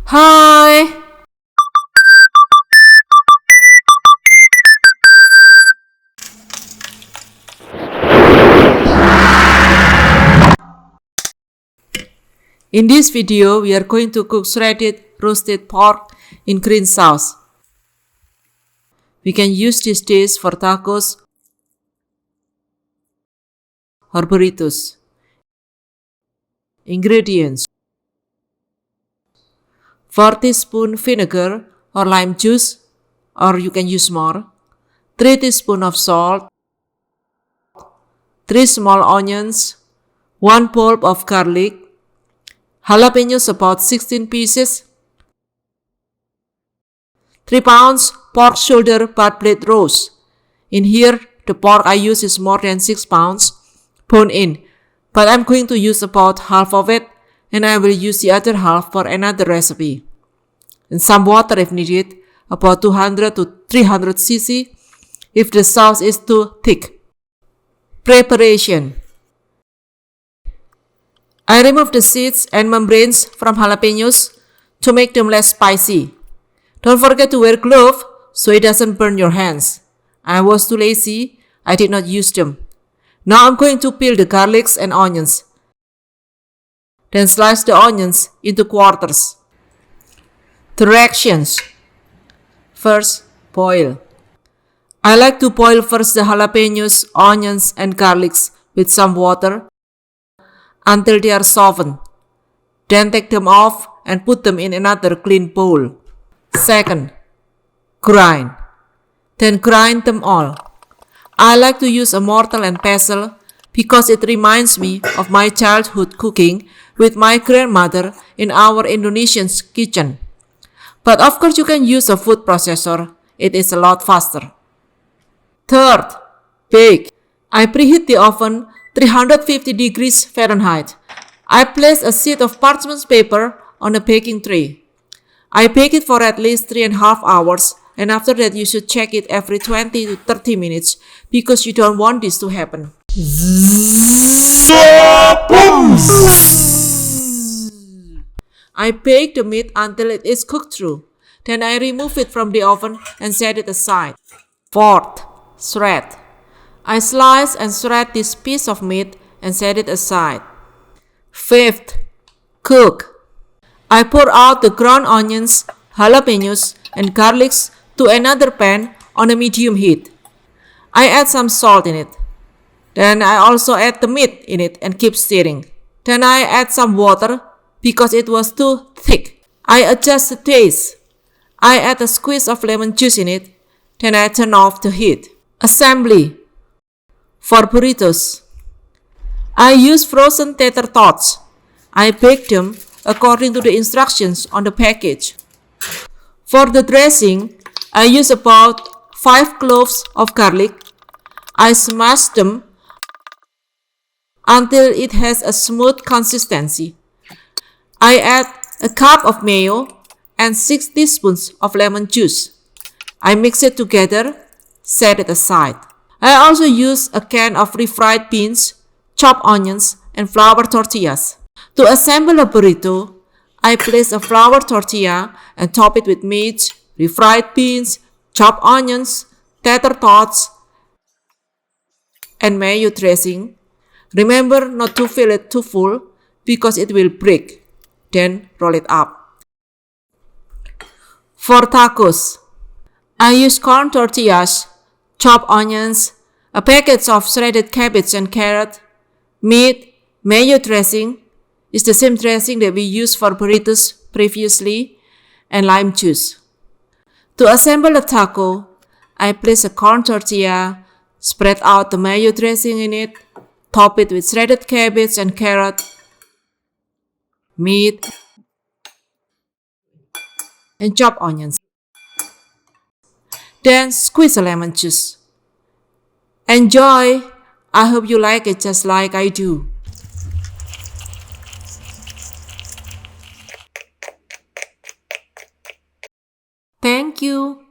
Hi! In this video, we are going to cook shredded roasted pork in green sauce. We can use this dish for tacos or burritos. Ingredients: 4 teaspoons vinegar or lime juice, or you can use more, 3 teaspoons of salt, 3 small onions, 1 bulb of garlic, jalapenos about 16 pieces, 3 pounds pork shoulder butt plate roast. In here, the pork I use is more than 6 pounds, bone in, but I'm going to use about half of it, and I will use the other half for another recipe. And some water if needed, about 200 to 300 cc if the sauce is too thick. Preparation: I remove the seeds and membranes from jalapenos to make them less spicy. Don't forget to wear gloves so it doesn't burn your hands. I was too lazy, I did not use them. Now I'm going to peel the garlics and onions. Then slice the onions into quarters. Directions: first, boil. I like to boil first the jalapenos, onions, and garlics with some water until they are softened. Then take them off and put them in another clean bowl. Second, grind. Then grind them all. I like to use a mortar and pestle because it reminds me of my childhood cooking with my grandmother in our Indonesian kitchen. But of course you can use a food processor, it is a lot faster. Third, bake. I preheat the oven 350 degrees Fahrenheit. I place a sheet of parchment paper on a baking tray. I bake it for at least 3.5 hours, and after that you should check it every 20 to 30 minutes because you don't want this to happen. I bake the meat until it is cooked through. Then I remove it from the oven and set it aside. Fourth, shred. I slice and shred this piece of meat and set it aside. Fifth, cook. I pour out the ground onions, jalapenos, and garlics to another pan on a medium heat. I add some salt in it. Then I also add the meat in it and keep stirring. Then I add some water because it was too thick. I adjust the taste. I add a squeeze of lemon juice in it. Then I turn off the heat. Assembly: for burritos, I use frozen tater tots. I bake them according to the instructions on the package. For the dressing, I use about 5 cloves of garlic. I smash them until it has a smooth consistency. I add a cup of mayo and 6 teaspoons of lemon juice. I mix it together, set it aside. I also use a can of refried beans, chopped onions, and flour tortillas. To assemble a burrito, I place a flour tortilla and top it with meat, refried beans, chopped onions, tater tots, and mayo dressing. Remember not to fill it too full because it will break. Then roll it up. For tacos, I use corn tortillas, chopped onions, a packet of shredded cabbage and carrot, meat, mayo dressing is the same dressing that we used for burritos previously, and lime juice. To assemble a taco, I place a corn tortilla, spread out the mayo dressing in it, top it with shredded cabbage and carrot, meat, and chopped onions. Then squeeze a lemon juice. Enjoy! I hope you like it just like I do. Thank you.